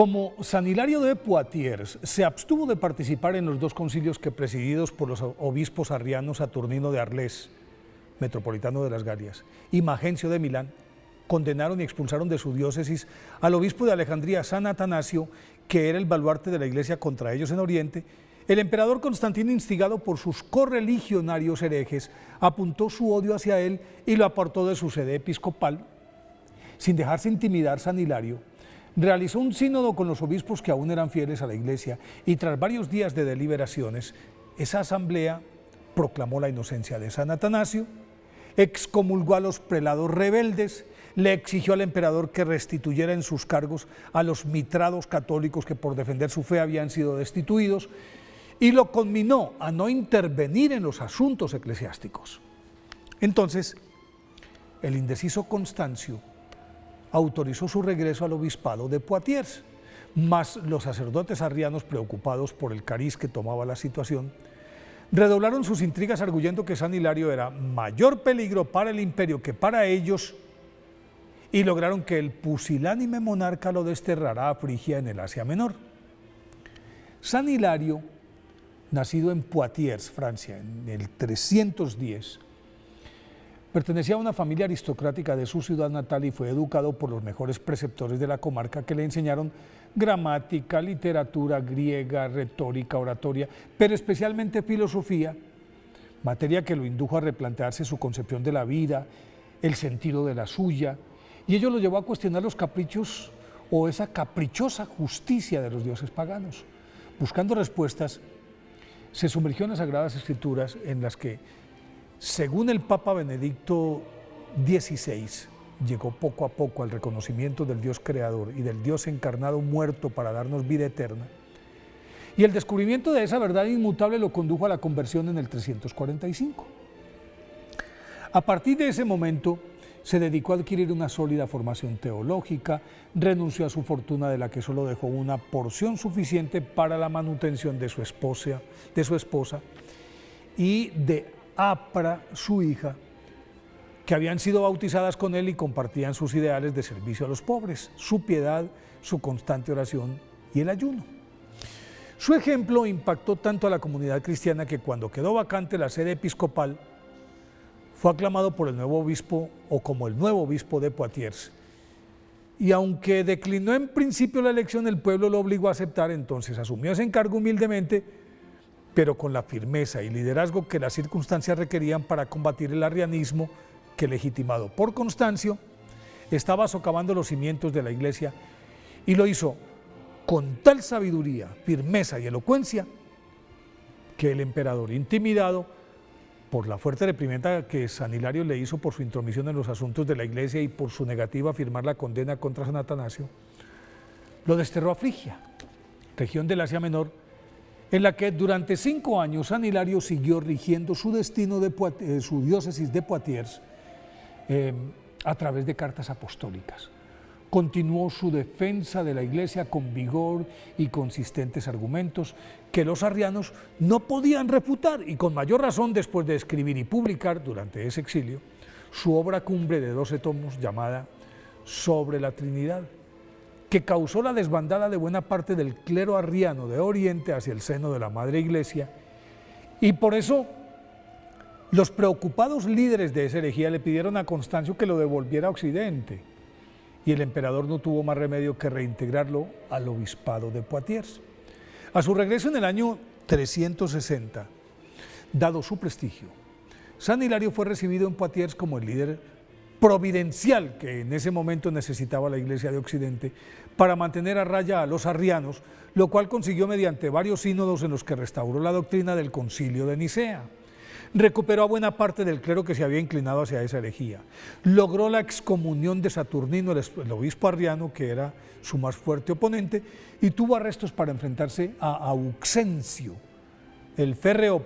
Como San Hilario de Poitiers se abstuvo de participar en los dos concilios que presididos por los obispos arrianos Saturnino de Arles, metropolitano de las Galias, y Magencio de Milán, condenaron y expulsaron de su diócesis al obispo de Alejandría, San Atanasio, que era el baluarte de la iglesia contra ellos en Oriente. El emperador Constantino, instigado por sus correligionarios herejes, apuntó su odio hacia él y lo apartó de su sede episcopal. Sin dejarse intimidar, San Hilario realizó un sínodo con los obispos que aún eran fieles a la iglesia y tras varios días de deliberaciones, esa asamblea proclamó la inocencia de San Atanasio, excomulgó a los prelados rebeldes, le exigió al emperador que restituyera en sus cargos a los mitrados católicos que por defender su fe habían sido destituidos y lo conminó a no intervenir en los asuntos eclesiásticos. Entonces, el indeciso Constancio autorizó su regreso al obispado de Poitiers, mas los sacerdotes arrianos, preocupados por el cariz que tomaba la situación, redoblaron sus intrigas arguyendo que San Hilario era mayor peligro para el imperio que para ellos y lograron que el pusilánime monarca lo desterrara a Frigia en el Asia Menor. San Hilario, nacido en Poitiers, Francia, en el 310, pertenecía a una familia aristocrática de su ciudad natal y fue educado por los mejores preceptores de la comarca que le enseñaron gramática, literatura griega, retórica, oratoria, pero especialmente filosofía, materia que lo indujo a replantearse su concepción de la vida, el sentido de la suya, y ello lo llevó a cuestionar los caprichos o esa caprichosa justicia de los dioses paganos. Buscando respuestas, se sumergió en las Sagradas Escrituras en las que, según el Papa Benedicto XVI, llegó poco a poco al reconocimiento del Dios creador y del Dios encarnado muerto para darnos vida eterna. Y el descubrimiento de esa verdad inmutable lo condujo a la conversión en el 345. A partir de ese momento, se dedicó a adquirir una sólida formación teológica, renunció a su fortuna de la que solo dejó una porción suficiente para la manutención de su esposa y de Apra, su hija, que habían sido bautizadas con él y compartían sus ideales de servicio a los pobres, su piedad, su constante oración y el ayuno. Su ejemplo impactó tanto a la comunidad cristiana que cuando quedó vacante la sede episcopal, fue aclamado por el nuevo obispo o como el nuevo obispo de Poitiers. Y aunque declinó en principio la elección, el pueblo lo obligó a aceptar, entonces asumió ese encargo humildemente, pero con la firmeza y liderazgo que las circunstancias requerían para combatir el arrianismo que, legitimado por Constancio, estaba socavando los cimientos de la iglesia, y lo hizo con tal sabiduría, firmeza y elocuencia que el emperador, intimidado por la fuerte reprimenda que San Hilario le hizo por su intromisión en los asuntos de la iglesia y por su negativa a firmar la condena contra San Atanasio, lo desterró a Frigia, región del Asia Menor, en la que durante 5 años San Hilario siguió rigiendo su destino de su diócesis de Poitiers a través de cartas apostólicas. Continuó su defensa de la iglesia con vigor y consistentes argumentos que los arrianos no podían refutar, y con mayor razón después de escribir y publicar durante ese exilio su obra cumbre de 12 tomos llamada Sobre la Trinidad, que causó la desbandada de buena parte del clero arriano de Oriente hacia el seno de la Madre Iglesia, y por eso los preocupados líderes de esa herejía le pidieron a Constancio que lo devolviera a Occidente, y el emperador no tuvo más remedio que reintegrarlo al obispado de Poitiers. A su regreso en el año 360, dado su prestigio, San Hilario fue recibido en Poitiers como el líder providencial que en ese momento necesitaba la Iglesia de Occidente para mantener a raya a los arrianos, lo cual consiguió mediante varios sínodos en los que restauró la doctrina del Concilio de Nicea. Recuperó a buena parte del clero que se había inclinado hacia esa herejía. Logró la excomunión de Saturnino, el obispo arriano, que era su más fuerte oponente, y tuvo arrestos para enfrentarse a Auxencio, el férreo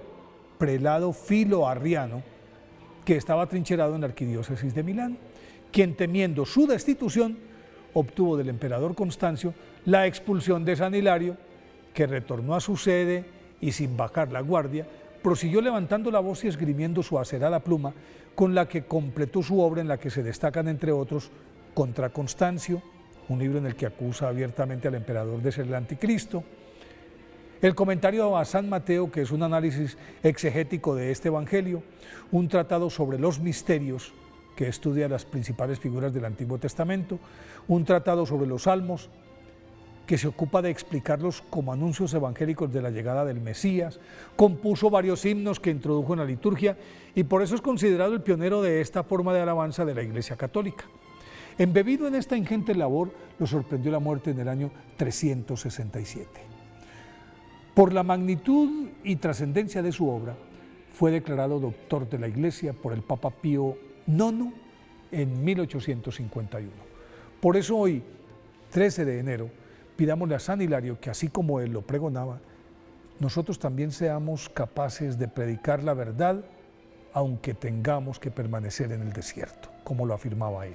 prelado filo-arriano, que estaba atrincherado en la arquidiócesis de Milán, quien, temiendo su destitución, obtuvo del emperador Constancio la expulsión de San Hilario, que retornó a su sede y, sin bajar la guardia, prosiguió levantando la voz y esgrimiendo su acerada pluma, con la que completó su obra, en la que se destacan, entre otros, Contra Constancio, un libro en el que acusa abiertamente al emperador de ser el anticristo. El comentario a San Mateo, que es un análisis exegético de este evangelio, un tratado sobre los misterios, que estudia las principales figuras del Antiguo Testamento, un tratado sobre los Salmos, que se ocupa de explicarlos como anuncios evangélicos de la llegada del Mesías, compuso varios himnos que introdujo en la liturgia y por eso es considerado el pionero de esta forma de alabanza de la Iglesia Católica. Embebido en esta ingente labor, lo sorprendió la muerte en el año 367. Por la magnitud y trascendencia de su obra, fue declarado doctor de la Iglesia por el Papa Pío IX en 1851. Por eso hoy, 13 de enero, pidámosle a San Hilario que así como él lo pregonaba, nosotros también seamos capaces de predicar la verdad, aunque tengamos que permanecer en el desierto, como lo afirmaba él.